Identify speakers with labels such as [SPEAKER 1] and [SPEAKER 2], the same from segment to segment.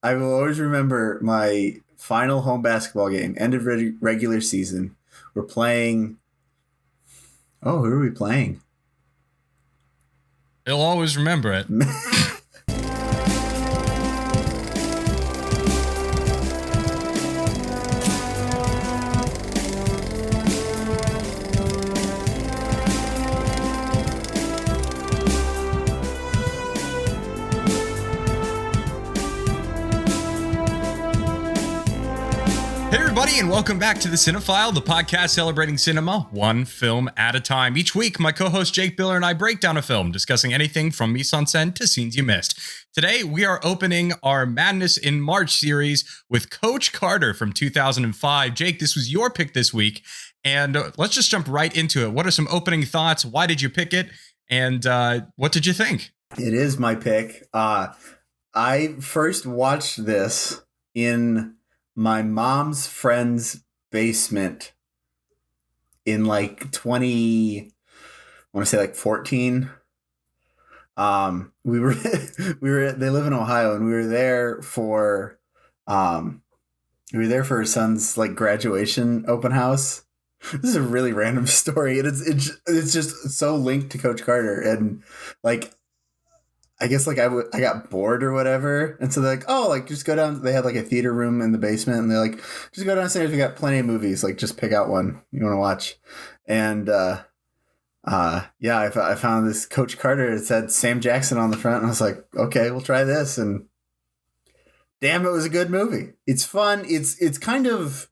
[SPEAKER 1] I will always remember my final home basketball game, end of regular season. We're playing. Oh, who are we playing?
[SPEAKER 2] He'll always remember it. And welcome back to The Cinephile, the podcast celebrating cinema one film at a time. Each week, my co-host Jake Biller and I break down a film, discussing anything from mise en scène to scenes you missed. Today, we are opening our Madness in March series with Coach Carter from 2005. Jake, this was your pick this week, and let's just jump right into it. What are some opening thoughts? Why did you pick it? And what did you think?
[SPEAKER 1] It is my pick. I first watched this in my mom's friend's basement in like 20, I want to say like 14. We were they live in Ohio, and we were there for her son's like graduation open house. This is a really random story, and it's just so linked to Coach Carter, and like I guess like I got bored or whatever. And so they're like, oh, like just go down. They had like a theater room in the basement, and they're like, just go downstairs. We got plenty of movies. Like just pick out one you want to watch. And I found this Coach Carter. It said Sam Jackson on the front, and I was like, okay, we'll try this. And damn, it was a good movie. It's fun. It's kind of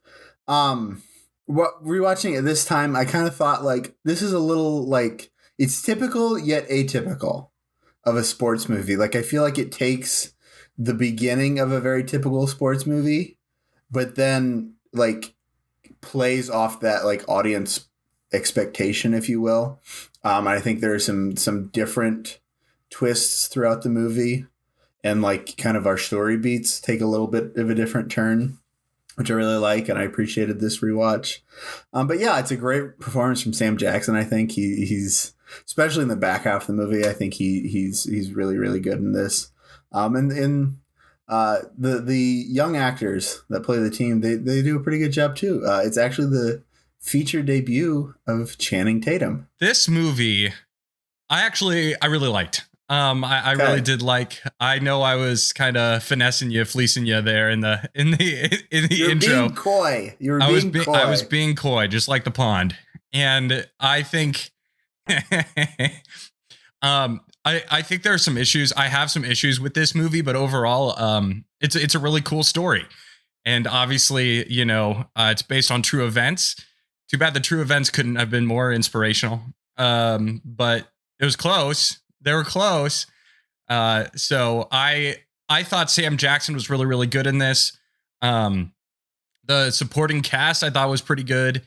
[SPEAKER 1] rewatching it this time, I kind of thought like this is a little like it's typical yet atypical of a sports movie. Like I feel like it takes the beginning of a very typical sports movie, but then like plays off that like audience expectation, if you will. I think there are some different twists throughout the movie, and like kind of our story beats take a little bit of a different turn, which I really like, and I appreciated this rewatch. But yeah, it's a great performance from Sam Jackson. I think he's especially in the back half of the movie. I think he's really, really good in this. And in the young actors that play the team, they do a pretty good job too. It's actually the feature debut of Channing Tatum.
[SPEAKER 2] This movie, I really liked. I really did like. I know I was kind of finessing you, fleecing you there in the
[SPEAKER 1] You're
[SPEAKER 2] intro.
[SPEAKER 1] Being coy.
[SPEAKER 2] I was being coy, just like the pond. And I think, I think there are some issues. I have some issues with this movie, but overall, it's a really cool story. And obviously, you know, it's based on true events. Too bad the true events couldn't have been more inspirational. But it was close. They were close. So I thought Sam Jackson was really, really good in this. The supporting cast I thought was pretty good.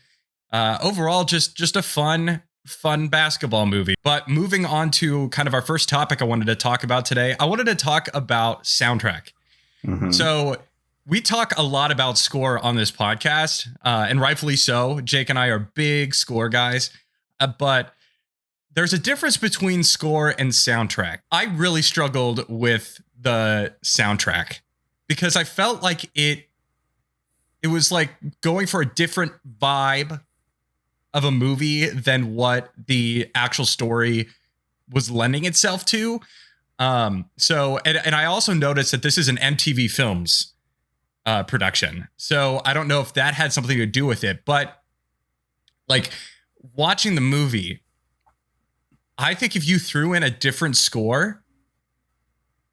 [SPEAKER 2] Overall, just a fun basketball movie. But moving on to kind of our first topic I wanted to talk about today, I wanted to talk about soundtrack. Mm-hmm. So we talk a lot about score on this podcast, and rightfully so. Jake and I are big score guys, but there's a difference between score and soundtrack. I really struggled with the soundtrack because I felt like it was like going for a different vibe of a movie than what the actual story was lending itself to. So I also noticed that this is an MTV Films production. So I don't know if that had something to do with it, but like watching the movie, I think if you threw in a different score,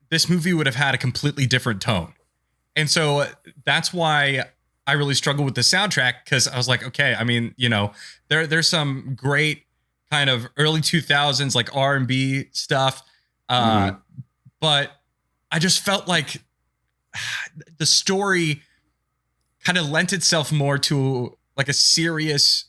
[SPEAKER 2] this movie would have had a completely different tone. And so that's why I really struggled with the soundtrack, because I was like, okay, I mean, you know, there's some great kind of early 2000s like R&B stuff. But I just felt like the story kind of lent itself more to like a serious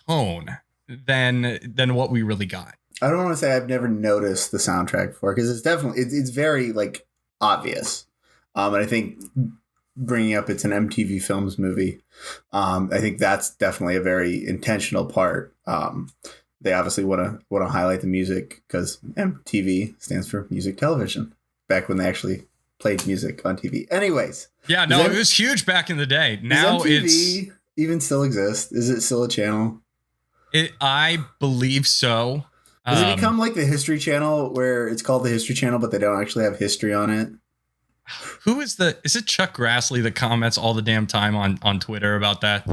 [SPEAKER 2] tone than what we really got.
[SPEAKER 1] I don't want to say I've never noticed the soundtrack before, because it's definitely it's very like obvious. And I think bringing up it's an MTV Films movie, I think that's definitely a very intentional part. They obviously want to highlight the music because MTV stands for music television. Back when they actually played music on TV. Anyways.
[SPEAKER 2] Yeah, no, it was huge back in the day. Now
[SPEAKER 1] does MTV even still exist? Is it still a channel?
[SPEAKER 2] I believe so.
[SPEAKER 1] Does it become like the History Channel where it's called the History Channel, but they don't actually have history on it?
[SPEAKER 2] Is it Chuck Grassley that comments all the damn time on Twitter about that?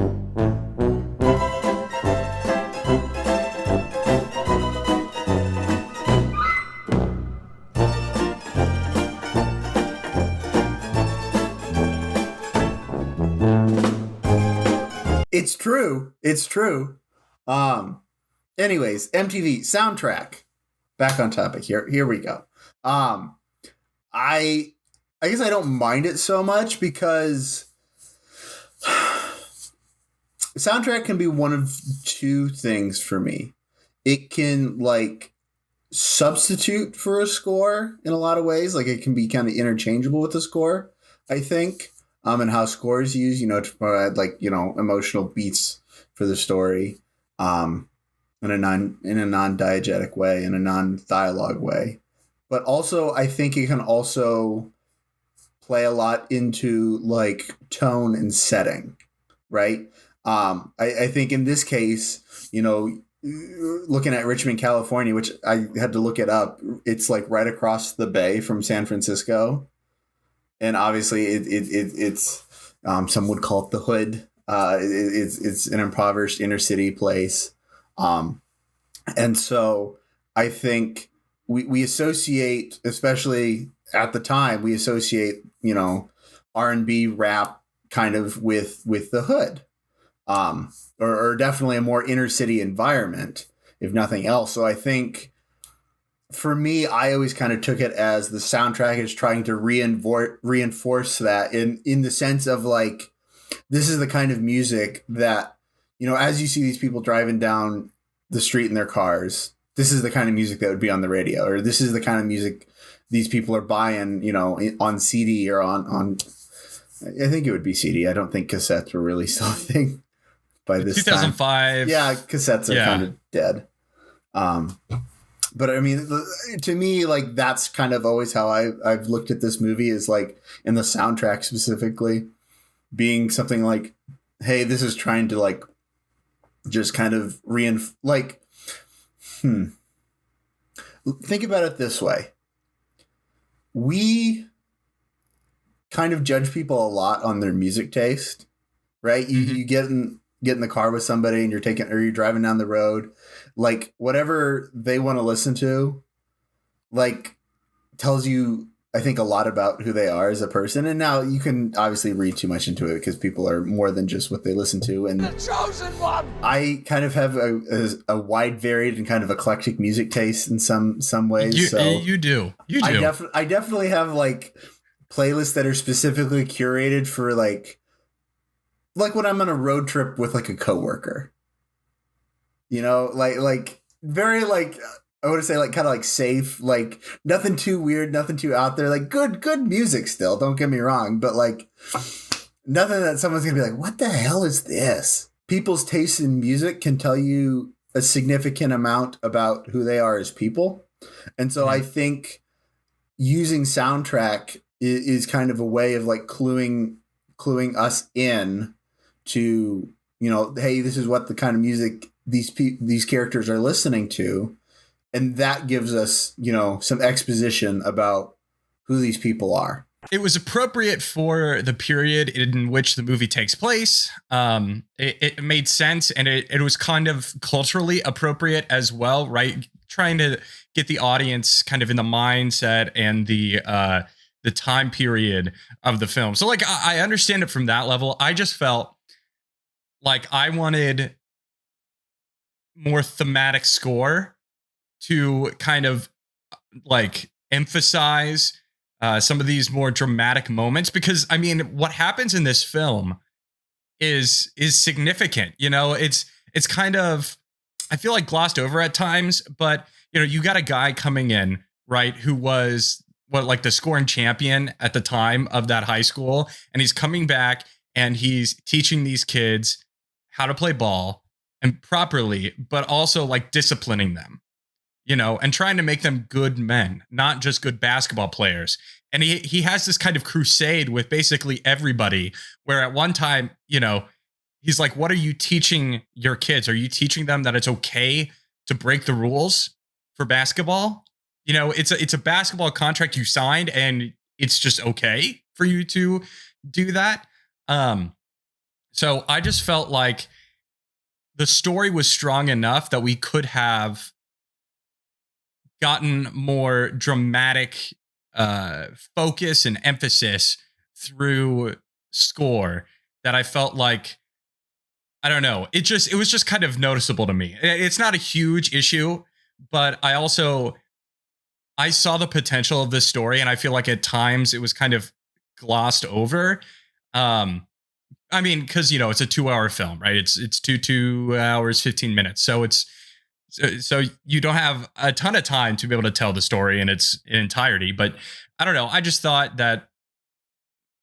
[SPEAKER 1] It's true. It's true. Anyways, MTV soundtrack. Back on topic here. Here we go. I guess I don't mind it so much because soundtrack can be one of two things for me. It can like substitute for a score in a lot of ways. Like it can be kind of interchangeable with the score, I think. And how score is used, to provide like, emotional beats for the story, in a non-diegetic way, in a non-dialogue way. But also, I think it can also play a lot into like tone and setting, right? I think in this case, looking at Richmond, California, which I had to look it up, it's like right across the bay from San Francisco. And obviously, it's some would call it the hood. It's an impoverished inner city place, and so I think we associate, especially at the time, we associate R&B rap kind of with the hood, or definitely a more inner city environment, if nothing else. So I think. For me, I always kind of took it as the soundtrack is trying to reinforce that in the sense of like, this is the kind of music that, as you see these people driving down the street in their cars, this is the kind of music that would be on the radio, or this is the kind of music these people are buying, on CD or on I think it would be CD. I don't think cassettes were really still a thing by this
[SPEAKER 2] 2005.
[SPEAKER 1] time. Yeah, cassettes are kind of dead. But I mean, to me, like that's kind of always how I've looked at this movie is like in the soundtrack specifically being something like, hey, this is trying to like just kind of think about it this way. We kind of judge people a lot on their music taste, right? You get in the car with somebody and you're driving down the road, like whatever they want to listen to, like tells you, I think, a lot about who they are as a person. And now you can obviously read too much into it because people are more than just what they listen to. And the chosen one. I kind of have a wide, varied, and kind of eclectic music taste in some ways.
[SPEAKER 2] You do.
[SPEAKER 1] I definitely have like playlists that are specifically curated for like when I'm on a road trip with like a coworker, like very like, I want to say like kind of like safe, like nothing too weird, nothing too out there, like good music still. Don't get me wrong, but like nothing that someone's gonna be like, what the hell is this? People's taste in music can tell you a significant amount about who they are as people. And so I think using soundtrack is kind of a way of like cluing us in to, hey, this is what the kind of music these characters are listening to. And that gives us, some exposition about who these people are.
[SPEAKER 2] It was appropriate for the period in which the movie takes place. It made sense, and it was kind of culturally appropriate as well, right? Trying to get the audience kind of in the mindset and the time period of the film. So like, I understand it from that level. I just felt like I wanted more thematic score to kind of like emphasize some of these more dramatic moments, because I mean, what happens in this film is significant. It's kind of, I feel like glossed over at times, but you got a guy coming in, right, who was like the scoring champion at the time of that high school, and he's coming back and he's teaching these kids how to play ball and properly, but also like disciplining them, and trying to make them good men, not just good basketball players. And he has this kind of crusade with basically everybody, where at one time, he's like, what are you teaching your kids? Are you teaching them that it's okay to break the rules for basketball? It's a basketball contract you signed, and it's just okay for you to do that. So I just felt like the story was strong enough that we could have gotten more dramatic focus and emphasis through score, that I felt like, I don't know, it was just kind of noticeable to me. It's not a huge issue, but I saw the potential of this story, and I feel like at times it was kind of glossed over. I mean, because it's a 2-hour film, right? It's 2 hours 15 minutes, so you don't have a ton of time to be able to tell the story in its entirety. But I don't know. I just thought that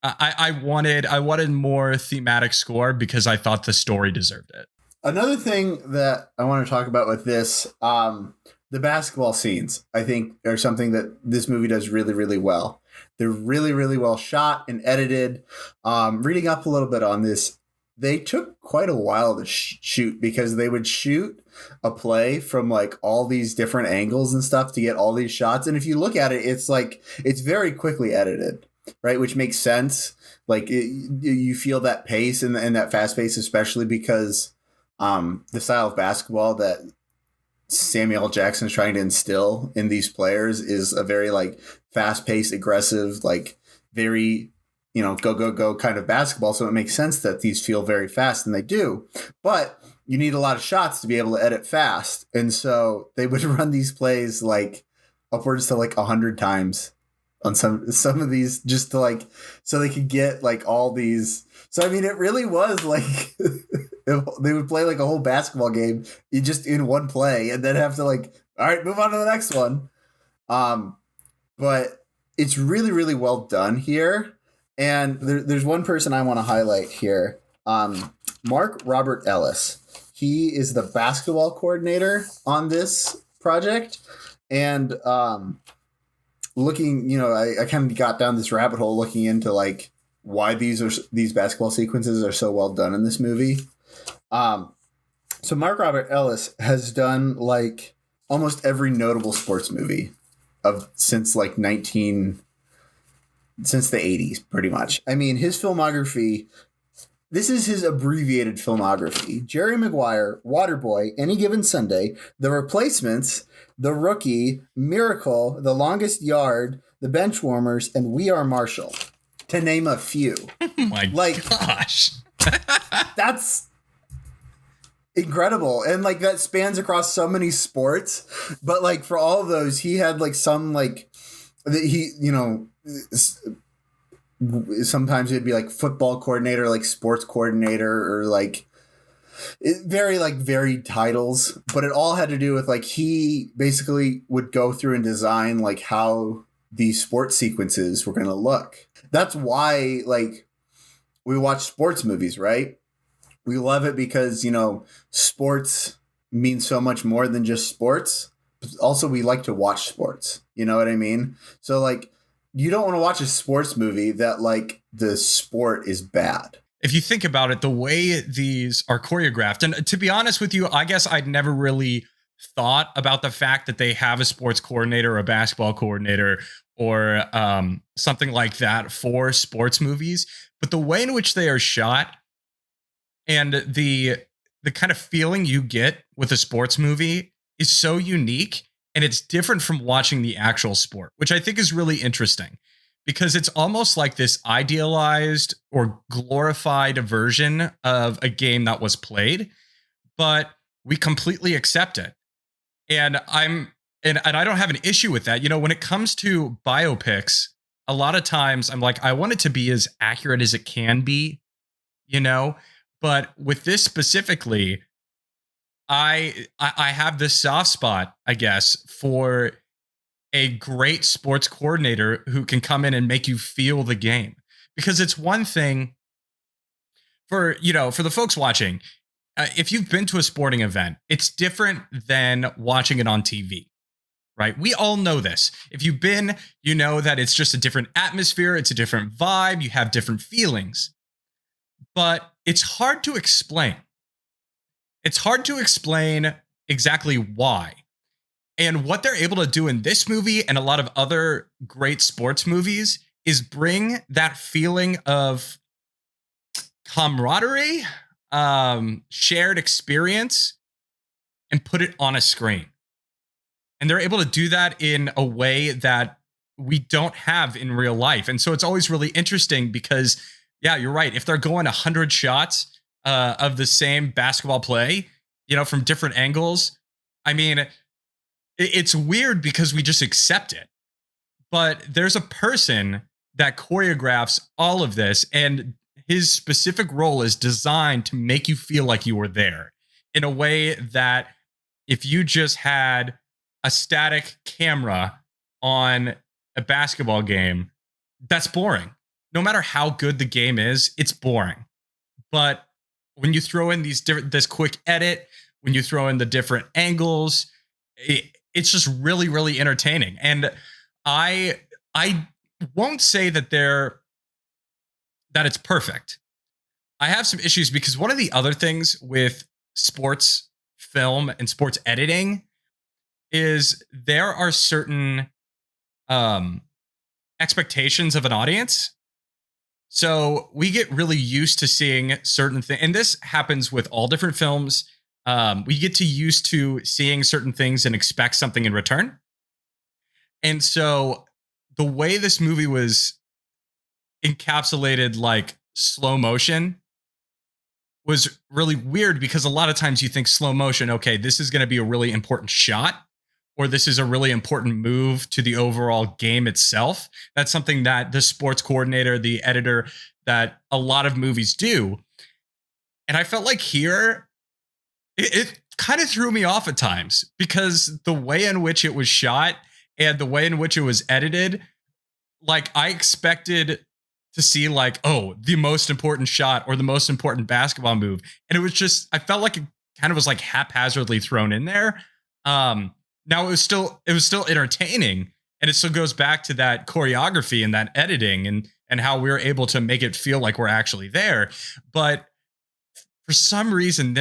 [SPEAKER 2] I wanted more thematic score, because I thought the story deserved it.
[SPEAKER 1] Another thing that I want to talk about with this, the basketball scenes, I think, are something that this movie does really, really well. They're really, really well shot and edited. Reading up a little bit on this, they took quite a while to shoot, because they would shoot a play from like all these different angles and stuff to get all these shots. And if you look at it, it's very quickly edited, right? Which makes sense. Like you feel that pace and that fast pace, especially because the style of basketball that Samuel L. Jackson is trying to instill in these players is a very like fast-paced, aggressive, like very, go kind of basketball. So it makes sense that these feel very fast, and they do. But you need a lot of shots to be able to edit fast. And so they would run these plays like upwards to like 100 times on some of these, just to like, so they could get like all these. So, I mean, it really was like they would play like a whole basketball game just in one play, and then have to like, all right, move on to the next one. But it's really, really well done here. And there's one person I want to highlight here. Mark Robert Ellis. He is the basketball coordinator on this project. And looking, I kind of got down this rabbit hole looking into like why these basketball sequences are so well done in this movie. So Mark Robert Ellis has done like almost every notable sports movie since the 80s, pretty much. I mean, his filmography, this is his abbreviated filmography: Jerry Maguire, Waterboy, Any Given Sunday, The Replacements, The Rookie, Miracle, The Longest Yard, The Benchwarmers, and We Are Marshall, to name a few.
[SPEAKER 2] Oh my gosh.
[SPEAKER 1] That's incredible. And like that spans across so many sports, but like for all of those, he had like some like sometimes it'd be like football coordinator, like sports coordinator, or like very like varied titles, but it all had to do with like he basically would go through and design like how these sports sequences were going to look. That's why like we watch sports movies, right? We love it because, sports means so much more than just sports. But also, we like to watch sports. You know what I mean? So, like, you don't want to watch a sports movie that, like, the sport is bad.
[SPEAKER 2] If you think about it, the way these are choreographed, and to be honest with you, I guess I'd never really thought about the fact that they have a sports coordinator or a basketball coordinator or something like that for sports movies. But the way in which they are shot and the kind of feeling you get with a sports movie is so unique, and it's different from watching the actual sport, which I think is really interesting, because it's almost like this idealized or glorified version of a game that was played, but we completely accept it. And I don't have an issue with that. When it comes to biopics, a lot of times I'm like, I want it to be as accurate as it can be, But with this specifically, I have this soft spot, I guess, for a great sports coordinator who can come in and make you feel the game. Because it's one thing for the folks watching, if you've been to a sporting event, it's different than watching it on TV. right? We all know this. If you've been, you know that it's just a different atmosphere, it's a different vibe, you have different feelings. But it's hard to explain. It's hard to explain exactly why. And what they're able to do in this movie and a lot of other great sports movies is bring that feeling of camaraderie, shared experience, and put it on a screen. And they're able to do that in a way that we don't have in real life. And so it's always really interesting because, yeah, you're right. If they're going 100 shots of the same basketball play, from different angles, I mean, it's weird because we just accept it. But there's a person that choreographs all of this, and his specific role is designed to make you feel like you were there in a way that if you just had a static camera on a basketball game, that's boring. No matter how good the game is, it's boring. But when you throw in this quick edit, when you throw in the different angles, it's just really, really entertaining. And I won't say that it's perfect. I have some issues because one of the other things with sports film and sports editing is there are certain expectations of an audience. So we get really used to seeing certain things, and this happens with all different films. We get used to seeing certain things and expect something in return. And so the way this movie was encapsulated like slow motion was really weird because a lot of times you think slow motion, okay, this is going to be a really important shot, or this is a really important move to the overall game itself. That's something that the sports coordinator, the editor, that a lot of movies do. And I felt like here, it kind of threw me off at times because the way in which it was shot and the way in which it was edited, like I expected to see like, oh, the most important shot or the most important basketball move. And it was just, I felt like it kind of was like haphazardly thrown in there. Now it was still entertaining, and it still goes back to that choreography and that editing and how we were able to make it feel like we're actually there. But for some reason,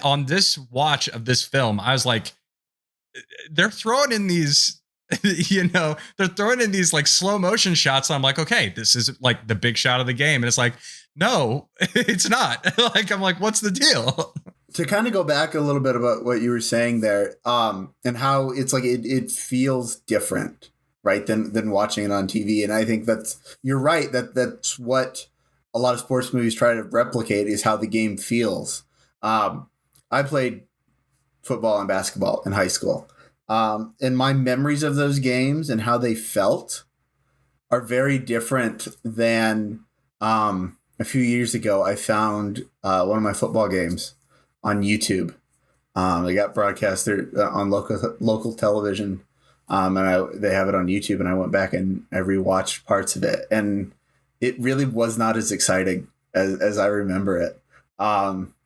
[SPEAKER 2] on this watch of this film, I was like, they're throwing in these, they're throwing in these like slow motion shots. I'm like, okay, this is like the big shot of the game. And it's like, no, it's not. Like, I'm like, what's the deal?
[SPEAKER 1] To kind of go back a little bit about what you were saying there, and how it's like it feels different, right, than watching it on TV. And I think you're right, that's what a lot of sports movies try to replicate, is how the game feels. I played football and basketball in high school. And my memories of those games and how they felt are very different than a few years ago. I found one of my football games on YouTube. They got broadcast on local television, and they have it on YouTube. And I went back and I rewatched parts of it, and it really was not as exciting as I remember it.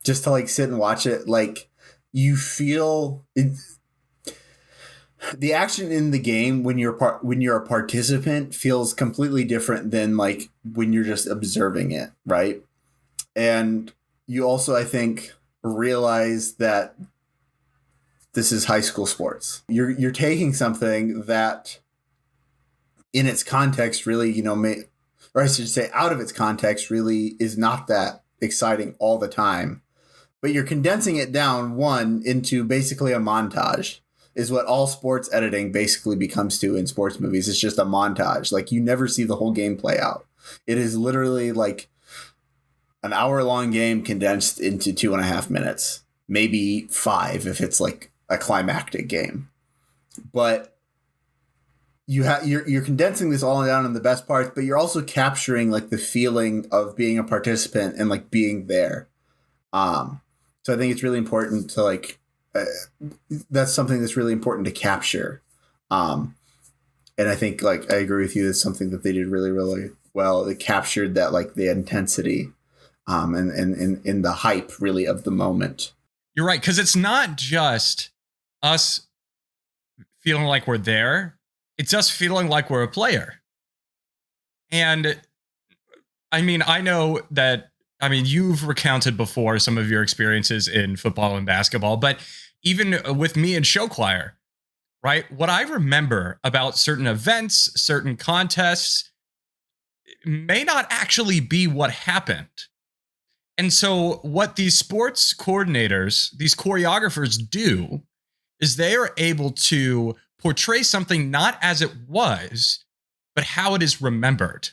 [SPEAKER 1] Just to like sit and watch it, like you feel it. The action in the game when you're a participant feels completely different than like when you're just observing it, right? And you also, I think, realize that this is high school sports. You're taking something that, in its context, really, or I should say, out of its context, really is not that exciting all the time. But you're condensing it down into basically a montage. Is what all sports editing basically becomes to in sports movies. It's just a montage. Like, you never see the whole game play out. It is literally like an hour-long game condensed into 2.5 minutes, maybe 5 if it's like a climactic game. But you're condensing this all down in the best parts, but you're also capturing like the feeling of being a participant and like being there. So I think it's really important to like. That's something that's really important to capture. And I think, like, I agree with you. That's something that they did really, really well. They captured that, like, the intensity and the hype, really, of the moment.
[SPEAKER 2] You're right. Because it's not just us feeling like we're there. It's us feeling like we're a player. And I mean, I know that, I mean, you've recounted before some of your experiences in football and basketball, but even with me in show choir, right? What I remember about certain events, certain contests may not actually be what happened. And so, what these sports coordinators, these choreographers do is they are able to portray something not as it was, but how it is remembered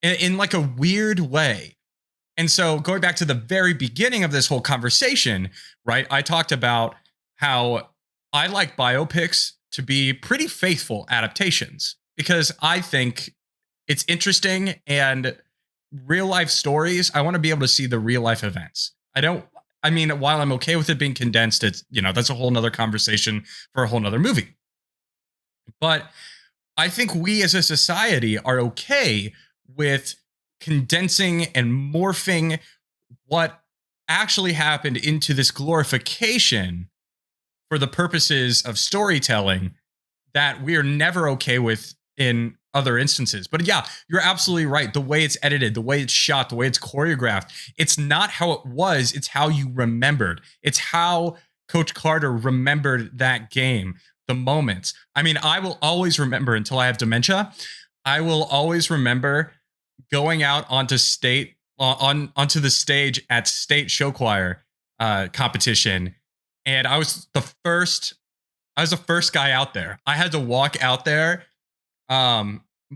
[SPEAKER 2] in like a weird way. And so, going back to the very beginning of this whole conversation, right? I talked about how I like biopics to be pretty faithful adaptations because I think it's interesting, and real life stories, I want to be able to see the real life events. I mean, while I'm okay with it being condensed, it's, that's a whole nother conversation for a whole nother movie. But I think we as a society are okay with condensing and morphing what actually happened into this glorification for the purposes of storytelling that we are never okay with in other instances. But yeah, you're absolutely right. The way it's edited, the way it's shot, the way it's choreographed, it's not how it was, it's how you remembered. It's how Coach Carter remembered that game, the moments. I mean, I will always remember until I have dementia. I will always remember going out onto onto the stage at state show choir competition, and I was the first guy out there. I had to walk out there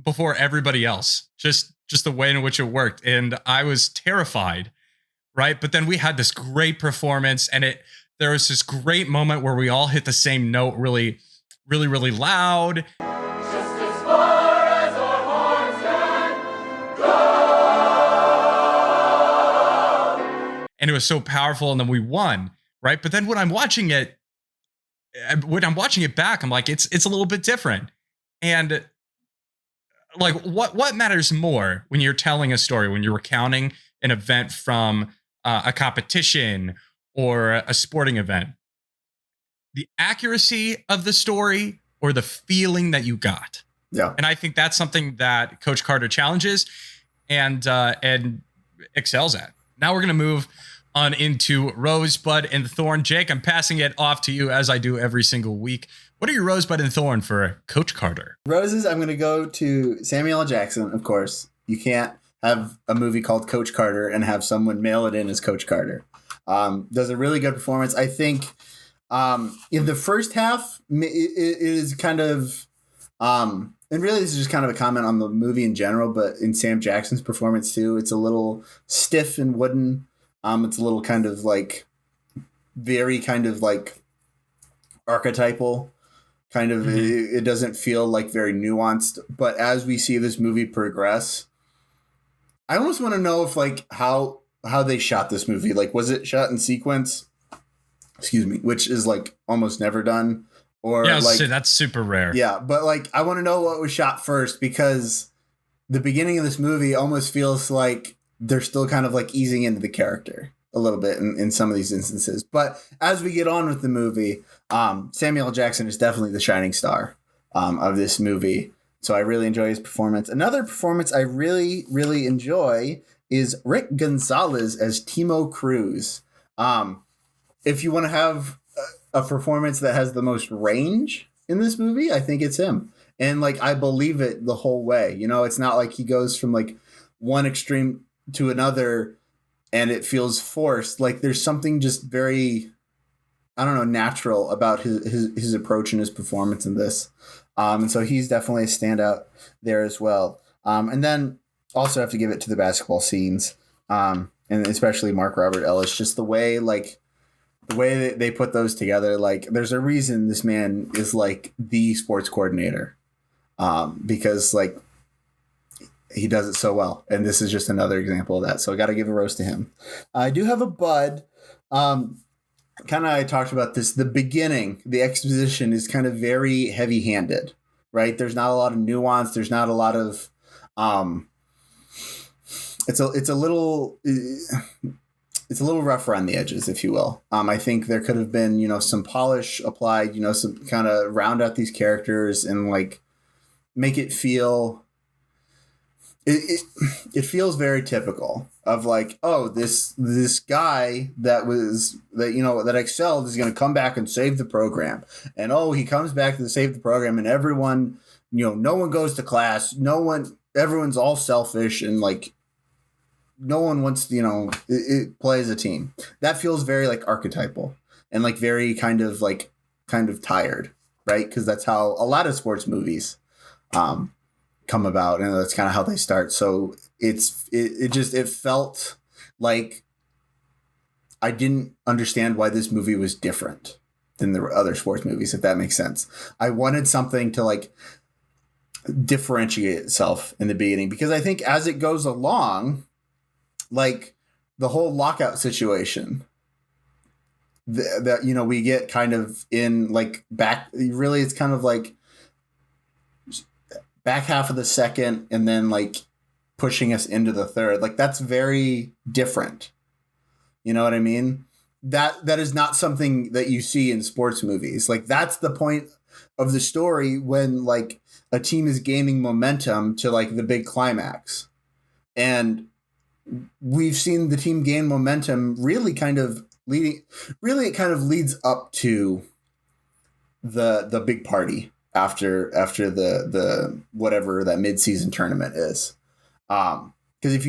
[SPEAKER 2] before everybody else, just the way in which it worked, and I was terrified, right? But then we had this great performance, and there was this great moment where we all hit the same note really, really, really loud. Just as far as our hearts can go. And it was so powerful, and then we won, right? But then when I'm watching it back, I'm like, it's a little bit different. And like, what matters more when you're telling a story, when you're recounting an event from a competition or a sporting event? The accuracy of the story or the feeling that you got?
[SPEAKER 1] Yeah.
[SPEAKER 2] And I think that's something that Coach Carter challenges and excels at. Now we're going to move on into Rosebud and Thorn. Jake, I'm passing it off to you as I do every single week. What are your Rosebud and Thorn for Coach Carter?
[SPEAKER 1] Roses, I'm going to go to Samuel L. Jackson, of course. You can't have a movie called Coach Carter and have someone mail it in as Coach Carter. Does a really good performance. I think in the first half, it is kind of, and really this is just kind of a comment on the movie in general, but in Sam Jackson's performance too, it's a little stiff and wooden. It's a little kind of like, very kind of like archetypal. Kind of, it doesn't feel like very nuanced. But as we see this movie progress, I almost want to know if like how they shot this movie. Like, was it shot in sequence? Excuse me, which is like almost never done. Or
[SPEAKER 2] yeah,
[SPEAKER 1] like
[SPEAKER 2] that's super rare.
[SPEAKER 1] Yeah, but like I want to know what was shot first, because the beginning of this movie almost feels like they're still kind of like easing into the character a little bit in some of these instances. But as we get on with the movie, Samuel L. Jackson is definitely the shining star of this movie. So I really enjoy his performance. Another performance I really, really enjoy is Rick Gonzalez as Timo Cruz. If you want to have a performance that has the most range in this movie, I think it's him. And like, I believe it the whole way. It's not like he goes from like one extreme to another and it feels forced. Like there's something just very, I don't know, natural about his approach and his performance in this. And so he's definitely a standout there as well. And then also have to give it to the basketball scenes, and especially Mark Robert Ellis, just the way that they put those together. Like there's a reason this man is like the sports coordinator, because like he does it so well. And this is just another example of that. So I got to give a rose to him. I do have a bud. Kind of, I talked about this, the beginning, the exposition is kind of very heavy handed, right? There's not a lot of nuance. There's not a lot of, it's a little, it's a little rough around the edges, if you will. I think there could have been, some polish applied, some kind of round out these characters and like make it feel. It feels very typical of like, oh, this guy that excelled is going to come back and save the program, and oh, he comes back to save the program, and everyone, no one goes to class, everyone's all selfish, and like no one wants to, it play as a team. That feels very like archetypal and like very kind of tired, right? Because that's how a lot of sports movies come about, and that's kind of how they start. So it felt like I didn't understand why this movie was different than the other sports movies, if that makes sense. I wanted something to like differentiate itself in the beginning, because I think as it goes along, like the whole lockout situation that we get kind of in like back, really it's kind of like back half of the second and then like pushing us into the third. Like that's very different. You know what I mean? That is not something that you see in sports movies. Like that's the point of the story, when like a team is gaining momentum to like the big climax. And we've seen the team gain momentum really it kind of leads up to the big party after the whatever that mid-season tournament is. Because if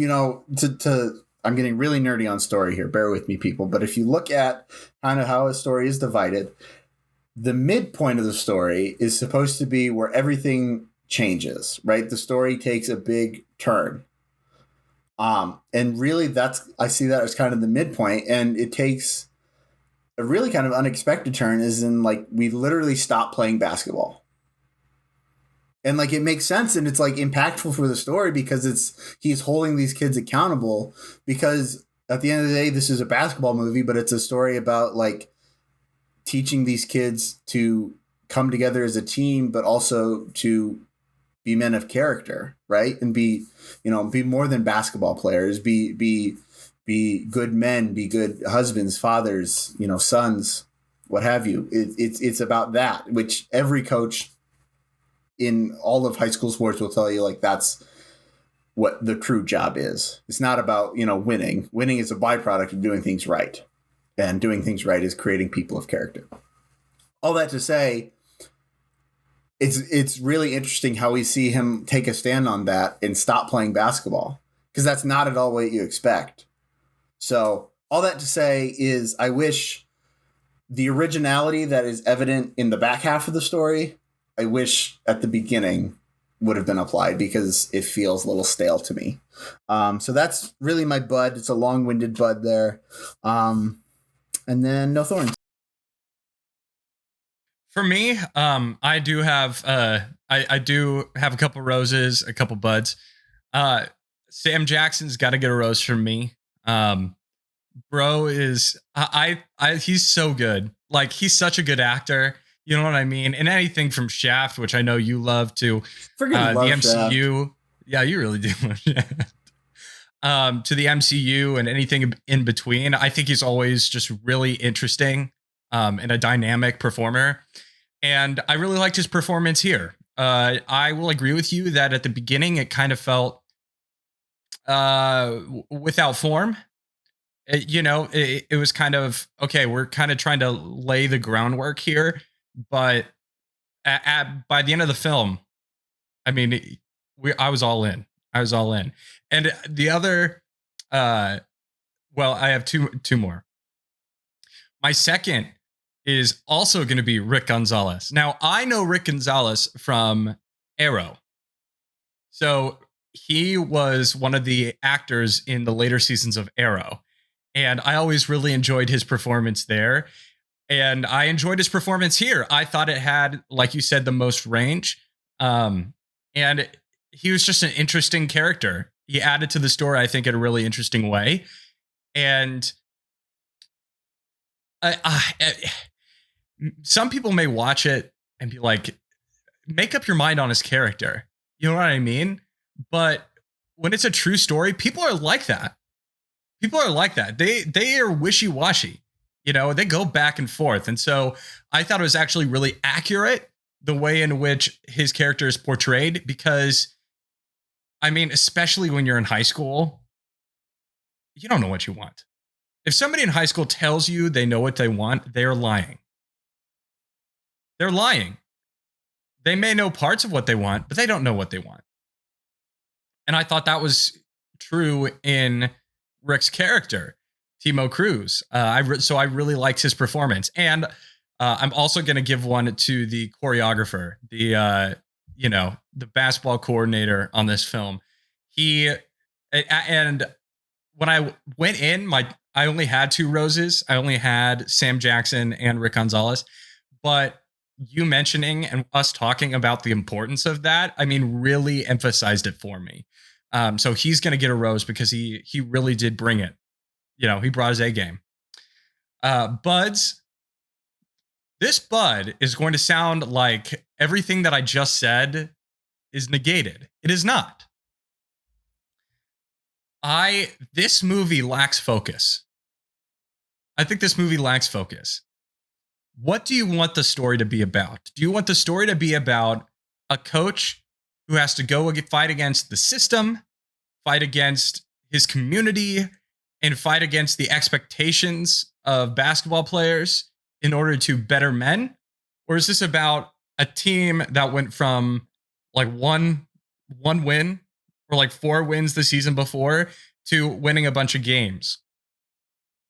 [SPEAKER 1] I'm getting really nerdy on story here, bear with me, people, but if you look at kind of how a story is divided, the midpoint of the story is supposed to be where everything changes, right? The story takes a big turn. And really I see that as kind of the midpoint, and it takes a really kind of unexpected turn, is in like, we literally stop playing basketball. And like, it makes sense, and it's like impactful for the story because he's holding these kids accountable, because at the end of the day, this is a basketball movie, but it's a story about like teaching these kids to come together as a team, but also to be men of character, right? And be more than basketball players, be good men, be good husbands, fathers, sons, what have you. It's about that, which every coach in all of high school sports will tell you, like, that's what the true job is. It's not about, winning. Winning is a byproduct of doing things right. And doing things right is creating people of character. All that to say, it's really interesting how we see him take a stand on that and stop playing basketball, because that's not at all what you expect. So all that to say is, I wish the originality that is evident in the back half of the story, I wish at the beginning would have been applied, because it feels a little stale to me. So that's really my bud. It's a long-winded bud there. And then No Thorns.
[SPEAKER 2] For me, I do have I do have a couple roses, a couple buds. Sam Jackson's got to get a rose from me. Bro is he's so good. Like, he's such a good actor. You know what I mean? And anything from Shaft, which I know you love, to the MCU. Shaft. Yeah, you really do love Shaft. To the MCU and anything in between. I think he's always just really interesting and a dynamic performer. And I really liked his performance here. I will agree with you that at the beginning, it kind of felt without form. It was kind of, okay, we're kind of trying to lay the groundwork here. But by the end of the film, I mean, I was all in. And the other, I have two more. My second is also going to be Rick Gonzalez. Now, I know Rick Gonzalez from Arrow. So he was one of the actors in the later seasons of Arrow. And I always really enjoyed his performance there. And I enjoyed his performance here. I thought it had, like you said, the most range. And he was just an interesting character. He added to the story, I think, in a really interesting way. And some people may watch it and be like, make up your mind on his character. You know what I mean? But when it's a true story, people are like that. People are like that. They are wishy-washy. You know, they go back and forth. And so I thought it was actually really accurate the way in which his character is portrayed, because I mean, especially when you're in high school, you don't know what you want. If somebody in high school tells you they know what they want, they're lying. They're lying. They may know parts of what they want, but they don't know what they want. And I thought that was true in Rick's character, Timo Cruz. So I really liked his performance. And I'm also going to give one to the choreographer, the basketball coordinator on this film. And when I went in, I only had 2 roses. I only had Sam Jackson and Rick Gonzalez. But you mentioning and us talking about the importance of that, I mean, really emphasized it for me. So he's going to get a rose because he really did bring it. You know, he brought his A game. Buds. This bud is going to sound like everything that I just said is negated. It is not. This movie lacks focus. I think this movie lacks focus. What do you want the story to be about? Do you want the story to be about a coach who has to go fight against the system, fight against his community, and fight against the expectations of basketball players in order to better men? Or is this about a team that went from like one win or like 4 wins the season before to winning a bunch of games?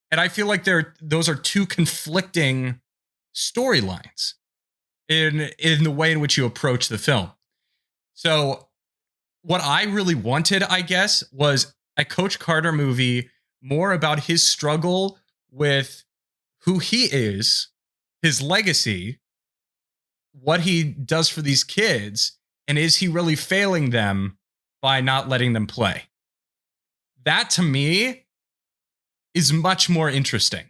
[SPEAKER 2] And I feel like those are 2 conflicting storylines in the way in which you approach the film. So what I really wanted, I guess, was a Coach Carter movie more about his struggle with who he is, his legacy, what he does for these kids, and is he really failing them by not letting them play? That to me is much more interesting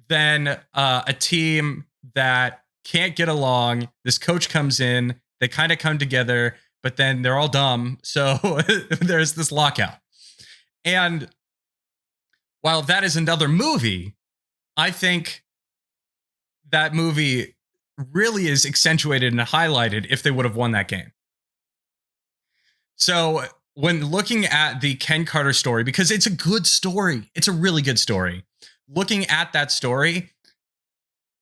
[SPEAKER 2] than a team that can't get along. This coach comes in, they kind of come together, but then they're all dumb. So there's this lockout. And while that is another movie, I think that movie really is accentuated and highlighted if they would have won that game. So when looking at the Ken Carter story, because it's a good story, it's a really good story. Looking at that story,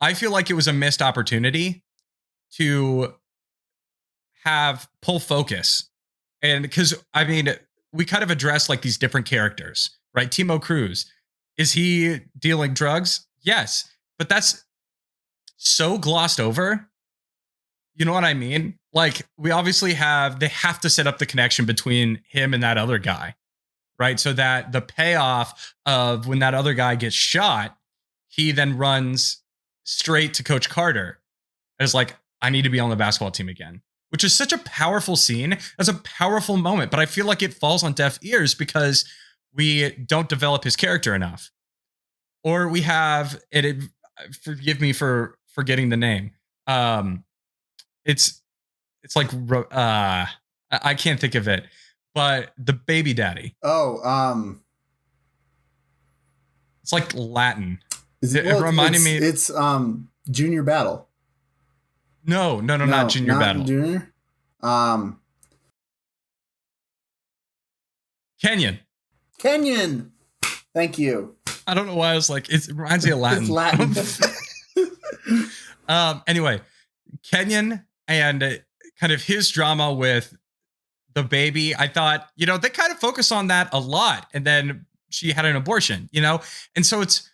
[SPEAKER 2] I feel like it was a missed opportunity to pull focus. And because, I mean, we kind of addressed like these different characters, right? Timo Cruz, is he dealing drugs? Yes, but that's so glossed over. You know what I mean? Like, they have to set up the connection between him and that other guy, right? So that the payoff of when that other guy gets shot, he then runs straight to Coach Carter. It's like, I need to be on the basketball team again, which is such a powerful scene. That's a powerful moment, but I feel like it falls on deaf ears because we don't develop his character enough. Or we have it. Forgive me for forgetting the name. It's like I can't think of it, but the baby daddy.
[SPEAKER 1] Oh,
[SPEAKER 2] it's like Latin.
[SPEAKER 1] It reminded me. It's Junior Battle.
[SPEAKER 2] No, not Junior Battle.
[SPEAKER 1] Junior. Kenyon. Thank you.
[SPEAKER 2] I don't know why I was like, it reminds me of Latin.
[SPEAKER 1] It's Latin.
[SPEAKER 2] Anyway, Kenyon and kind of his drama with the baby. I thought, they kind of focus on that a lot. And then she had an abortion, And so it's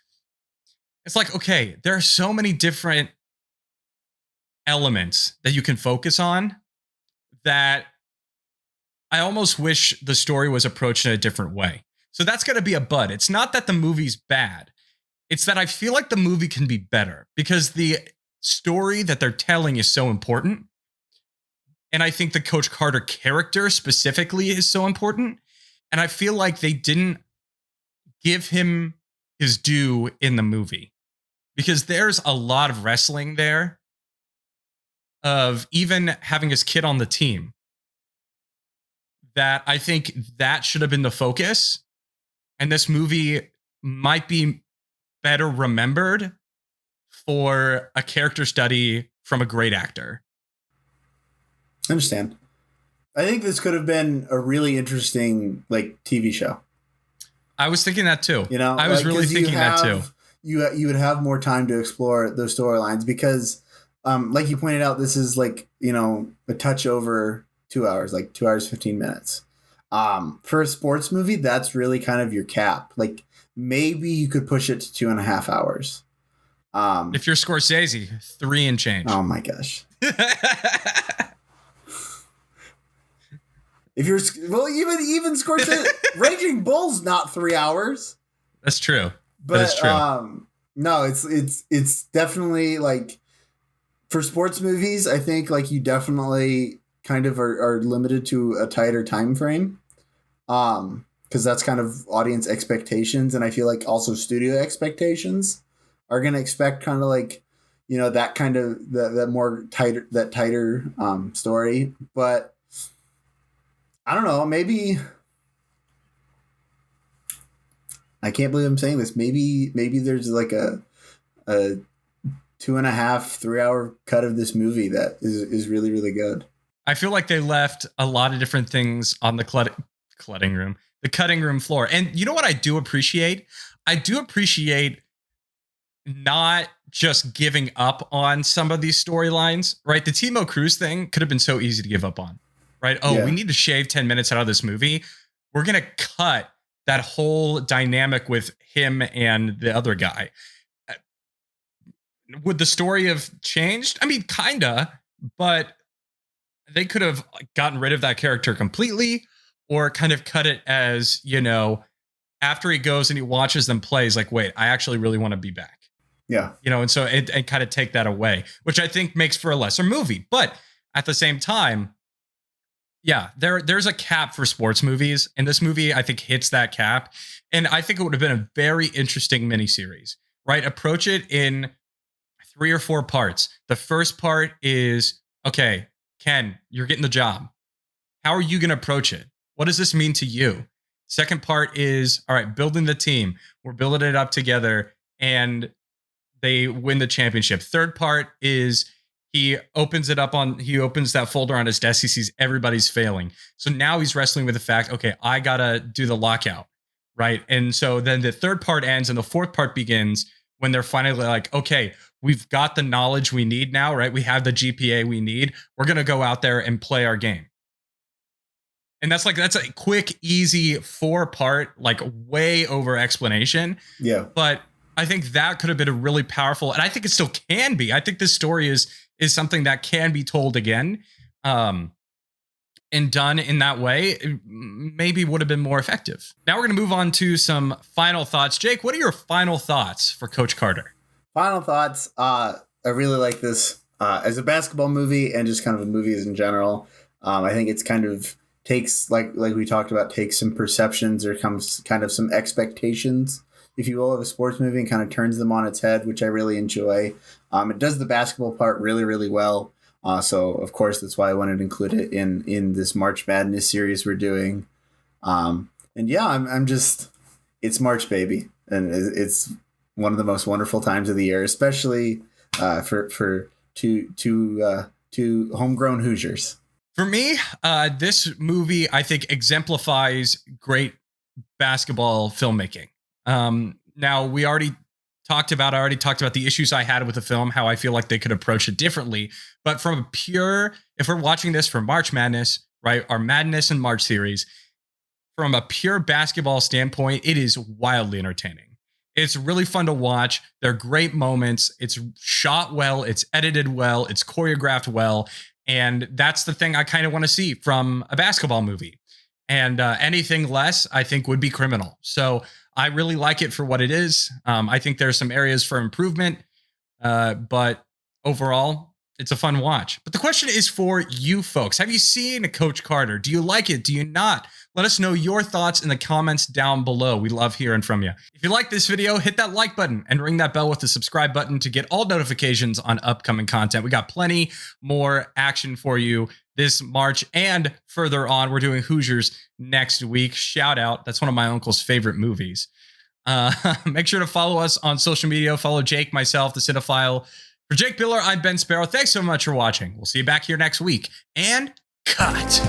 [SPEAKER 2] like, okay, there are so many different elements that you can focus on that I almost wish the story was approached in a different way. So that's going to be a but. It's not that the movie's bad. It's that I feel like the movie can be better because the story that they're telling is so important. And I think the Coach Carter character specifically is so important. And I feel like they didn't give him his due in the movie because there's a lot of wrestling there of even having his kid on the team that I think that should have been the focus. And this movie might be better remembered for a character study from a great actor.
[SPEAKER 1] I understand. I think this could have been a really interesting like TV show.
[SPEAKER 2] I was thinking that too.
[SPEAKER 1] You know,
[SPEAKER 2] I was really thinking that too.
[SPEAKER 1] You would have more time to explore those storylines because, like you pointed out, this is like, you know, a touch over 2 hours, like 2 hours, 15 minutes. For a sports movie, that's really kind of your cap. Like maybe you could push it to 2.5 hours.
[SPEAKER 2] If you're Scorsese, 3 and change.
[SPEAKER 1] Oh my gosh. If you're even Scorsese, Raging Bull's not 3 hours.
[SPEAKER 2] That's true.
[SPEAKER 1] But
[SPEAKER 2] that's true.
[SPEAKER 1] No, it's definitely like for sports movies. I think like you definitely kind of are limited to a tighter time frame, because that's kind of audience expectations, and I feel like also studio expectations are going to expect kind of like, you know, that kind of that tighter story, but. I don't know. Maybe I can't believe I'm saying this. Maybe there's like a 2.5, 3 hour cut of this movie that is really, really good.
[SPEAKER 2] I feel like they left a lot of different things on the cutting room floor. And you know what I do appreciate? I do appreciate not just giving up on some of these storylines, right? The Timo Cruz thing could have been so easy to give up on. Right? Oh, yeah. We need to shave 10 minutes out of this movie. We're going to cut that whole dynamic with him and the other guy. Would the story have changed? I mean, kinda, but they could have gotten rid of that character completely or kind of cut it as, you know, after he goes and he watches them play, he's like, wait, I actually really want to be back.
[SPEAKER 1] Yeah.
[SPEAKER 2] You know, and so it kind of take that away, which I think makes for a lesser movie. But at the same time, yeah, there's a cap for sports movies, and this movie I think hits that cap. And I think it would have been a very interesting miniseries, right? Approach it in 3 or 4 parts. The first part is, okay, Ken, you're getting the job. How are you going to approach it? What does this mean to you? Second part is, all right, building the team. We're building it up together, and they win the championship. Third part is he opens that folder on his desk. He sees everybody's failing. So now he's wrestling with the fact, okay, I got to do the lockout, right? And so then the third part ends and the fourth part begins when they're finally like, okay, we've got the knowledge we need now, right? We have the GPA we need. We're going to go out there and play our game. And that's a quick, easy 4-part, like way over explanation.
[SPEAKER 1] Yeah.
[SPEAKER 2] But I think that could have been a really powerful, and I think it still can be. I think this story is something that can be told again, and done in that way. Maybe would have been more effective. Now we're going to move on to some final thoughts. Jake, what are your final thoughts for Coach Carter?
[SPEAKER 1] Final thoughts. I really like this as a basketball movie and just kind of movies in general. I think it's kind of takes like we talked about, takes some perceptions or comes kind of some expectations, if you will, of a sports movie and kind of turns them on its head, which I really enjoy. It does the basketball part really, really well. So, of course, that's why I wanted to include it in this March Madness series we're doing. And yeah, I'm just, it's March, baby. And it's one of the most wonderful times of the year, especially for two homegrown Hoosiers.
[SPEAKER 2] For me, this movie, I think, exemplifies great basketball filmmaking. Now I already talked about the issues I had with the film, how I feel like they could approach it differently. But if we're watching this for March Madness, right, our Madness and March series, from a pure basketball standpoint, it is wildly entertaining. It's really fun to watch. They're great moments. It's shot well. It's edited well. It's choreographed well. And that's the thing I kind of want to see from a basketball movie. And anything less, I think, would be criminal. So I really like it for what it is. I think there's some areas for improvement. But overall, It's a fun watch. But the question is for you folks. Have you seen Coach Carter? Do you like it? Do you not? Let us know your thoughts in the comments down below. We love hearing from you. If you like this video, hit that like button and ring that bell with the subscribe button to get all notifications on upcoming content. We got plenty more action for you this March and further on. We're doing Hoosiers next week. Shout out. That's one of my uncle's favorite movies. Make sure to follow us on social media. Follow Jake, myself, the Cinephile. For Jake Biller, I'm Ben Sparrow. Thanks so much for watching. We'll see you back here next week. And cut.